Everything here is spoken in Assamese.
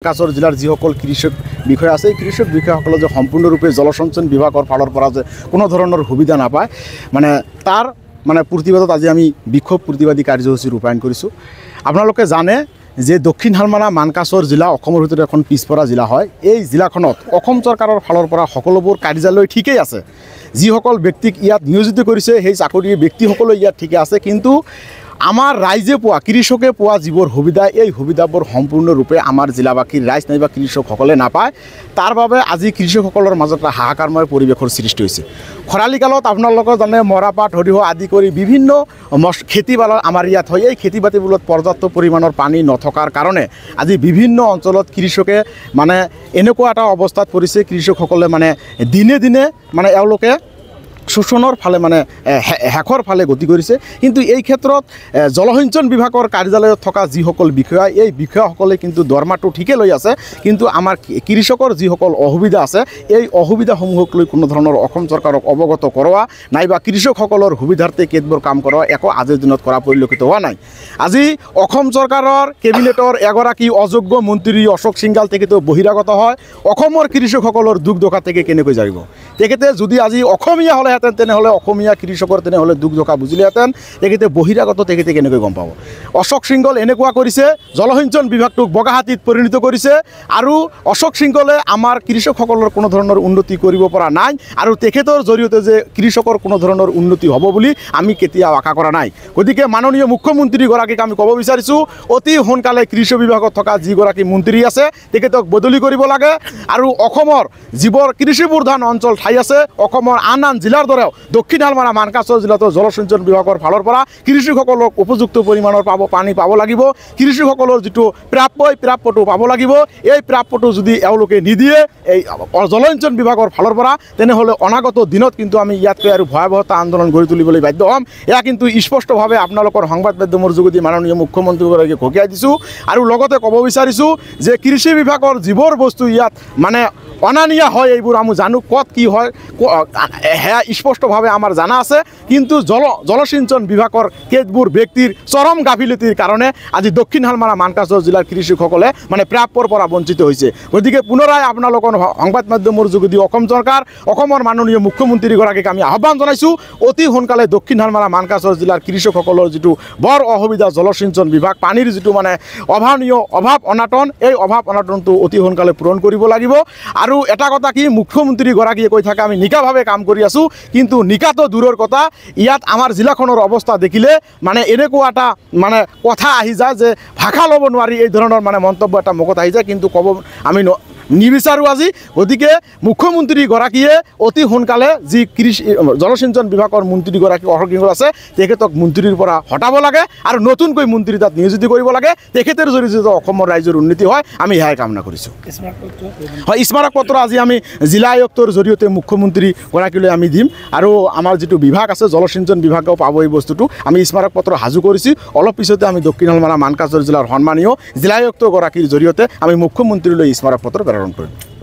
কাছৰ জিলাৰ যিসকল কৃষক বিষয়া আছে কৃষক বিষয়াসকলে যে সম্পূৰ্ণৰূপে জলসঞ্চন বিভাগৰ ফালৰ পৰা যে কোনো ধৰণৰ সুবিধা নাপায় তাৰ প্ৰতিবাদত আজি আমি বিক্ষোভ প্ৰতিবাদী কাৰ্যসূচী ৰূপায়ণ কৰিছোঁ। আপোনালোকে জানে যে দক্ষিণ হালমাৰা মানকাছৰ জিলা অসমৰ ভিতৰত এখন পিছপৰা জিলা হয়। এই জিলাখনত অসম চৰকাৰৰ ফালৰ পৰা সকলোবোৰ কাৰ্যালয় ঠিকেই আছে, যিসকল ব্যক্তিক ইয়াত নিয়োজিত কৰিছে সেই চাকৰি ব্যক্তিসকলে ইয়াত ঠিকে আছে, কিন্তু আমাৰ ৰাইজে পোৱা কৃষকে পোৱা যিবোৰ সুবিধা এই সুবিধাবোৰ সম্পূৰ্ণৰূপে আমাৰ জিলাবাসীৰ ৰাইজ নাইবা কৃষকসকলে নাপায়। তাৰ বাবে আজি কৃষকসকলৰ মাজত হাহাকাৰময় পৰিৱেশৰ সৃষ্টি হৈছে। খৰালি কালত আপোনালোকে জানে মৰাপাট সৰিয়হ আদি কৰি বিভিন্ন খেতি বাতি আমাৰ ইয়াত হয়। এই খেতি বাতিবোৰত পৰ্যাপ্ত পৰিমাণৰ পানী নথকাৰ কাৰণে আজি বিভিন্ন অঞ্চলত কৃষকে এনেকুৱা এটা অৱস্থাত পৰিছে, কৃষকসকলে দিনে দিনে এওঁলোকে শোষণৰ ফালে শেষৰ ফালে গতি কৰিছে। কিন্তু এই ক্ষেত্ৰত জলসিঞ্চন বিভাগৰ কাৰ্যালয়ত থকা যিসকল বিষয়া এই বিষয়াসকলে কিন্তু দৰমাটো ঠিকে লৈ আছে, কিন্তু আমাৰ কৃষকৰ যিসকল অসুবিধা আছে এই অসুবিধাসমূহক লৈ কোনো ধৰণৰ অসম চৰকাৰক অৱগত কৰোৱা নাইবা কৃষকসকলৰ সুবিধাৰ্থে কেতবোৰ কাম কৰোৱা একো আজিৰ দিনত কৰা পৰিলক্ষিত হোৱা নাই। আজি অসম চৰকাৰৰ কেবিনেটৰ এগৰাকী অযোগ্য মন্ত্ৰী অশোক সিংঘাল তেখেতে বহিৰাগত হয়। অসমৰ কৃষকসকলৰ দুখ দশা তেখেতে কেনেকৈ জানিব? তেখেতে যদি আজি অসমীয়া হ'লে তেনেহ'লে অসমীয়া কৃষকৰ তেনেহ'লে দুখ দশা বুজিলেহেঁতেন, তেখেতে বহিৰাগত তেখেতে কেনেকৈ গম পাব? অশোক সিংঘল এনেকুৱা কৰিছে, জলসিঞ্চন বিভাগটোক বগাহাতীত পৰিণত কৰিছে আৰু অশোক সিংঘলে আমাৰ কৃষকসকলৰ কোনো ধৰণৰ উন্নতি কৰিব পৰা নাই আৰু তেখেতৰ জৰিয়তে যে কৃষকৰ কোনো ধৰণৰ উন্নতি হ'ব বুলি আমি কেতিয়াও আশা কৰা নাই। গতিকে মাননীয় মুখ্যমন্ত্ৰীগৰাকীক আমি ক'ব বিচাৰিছোঁ, অতি সোনকালে কৃষি বিভাগত থকা যিগৰাকী মন্ত্ৰী আছে তেখেতক বদলি কৰিব লাগে আৰু অসমৰ যিবোৰ কৃষি প্ৰধান অঞ্চল ঠাই আছে, অসমৰ আন আন জিলাৰ দৰেও দক্ষিণ হালমাৰা মানকাছৰ জিলাতো জলসিঞ্চন বিভাগৰ ফালৰ পৰা কৃষকসকলক উপযুক্ত পৰিমাণৰ পানী পাব লাগিব। কৃষকসকলৰ যিটো প্ৰাপ্যটো পাব লাগিব। এই প্ৰাপ্যটো যদি এওঁলোকে নিদিয়ে এই জলসিঞ্চন বিভাগৰ ফালৰ পৰা, তেনেহ'লে অনাগত দিনত কিন্তু আমি ইয়াতকৈ আৰু ভয়াৱহতা আন্দোলন গঢ়ি তুলিবলৈ বাধ্য হ'ম। এয়া কিন্তু স্পষ্টভাৱে আপোনালোকৰ সংবাদ মাধ্যমৰ যোগেদি মাননীয় মুখ্যমন্ত্ৰীগৰাকীক সকীয়াই দিছোঁ আৰু লগতে ক'ব বিচাৰিছোঁ যে কৃষি বিভাগৰ যিবোৰ বস্তু ইয়াত অনা নিয়া হয় এইবোৰ আমি জানো, ক'ত কি হয় সেয়া স্পষ্টভাৱে আমাৰ জানা আছে, কিন্তু জলসিঞ্চন বিভাগৰ কেতবোৰ ব্যক্তিৰ চৰম গাফিলতিৰ কাৰণে আজি দক্ষিণ হালমাৰা মানকাছৰ জিলাৰ কৃষকসকলে প্ৰাপ্যৰ পৰা বঞ্চিত হৈছে। গতিকে পুনৰাই আপোনালোকৰ সংবাদ মাধ্যমৰ যোগেদি অসম চৰকাৰ, অসমৰ মাননীয় মুখ্যমন্ত্ৰীগৰাকীক আমি আহ্বান জনাইছোঁ, অতি সোনকালে দক্ষিণ হালমাৰা মানকাছৰ জিলাৰ কৃষকসকলৰ যিটো বৰ অসুবিধা জলসিঞ্চন বিভাগ পানীৰ যিটো অভাৱ অনাটন, এই অভাৱ অনাটনটো অতি সোনকালে পূৰণ কৰিব লাগিব। আৰু এটা কথা কি, মুখ্যমন্ত্ৰীগৰাকীয়ে কৈ থাকে আমি নিকাভাৱে কাম কৰি আছোঁ, কিন্তু নিকাটো দূৰৰ কথা, ইয়াত আমাৰ জিলাখনৰ অৱস্থা দেখিলে এনেকুৱা এটা কথা আহি যায় যে ভাষা ল'ব নোৱাৰি, এই ধৰণৰ মন্তব্য এটা মুখত আহি যায়, কিন্তু ক'ব আমি নিবিচাৰোঁ আজি। গতিকে মুখ্যমন্ত্ৰীগৰাকীয়ে অতি সোনকালে যি জলসিঞ্চন বিভাগৰ মন্ত্ৰীগৰাকী অশোক সিংঘল আছে তেখেতক মন্ত্ৰীৰ পৰা হটাব লাগে আৰু নতুনকৈ মন্ত্ৰী তাত নিয়োজিত কৰিব লাগে। তেখেতৰ জৰিয়তে অসমৰ ৰাইজৰ উন্নতি হয়, আমি সেয়াই কামনা কৰিছোঁ। হয়, স্মাৰক পত্ৰ আজি আমি জিলা আয়ুক্তৰ জৰিয়তে মুখ্যমন্ত্ৰীগৰাকীলৈ আমি দিম আৰু আমাৰ যিটো বিভাগ আছে জলসিঞ্চন বিভাগেও পাব এই বস্তুটো। আমি স্মাৰক পত্ৰ সাজু কৰিছোঁ, অলপ পিছতে আমি দক্ষিণ হালমাৰা মানকাছৰ জিলাৰ সন্মানীয় জিলা আয়ুক্তগৰাকীৰ জৰিয়তে আমি মুখ্যমন্ত্ৰীলৈ স্মাৰক পত্ৰ প্ৰেৰণ কৰিম।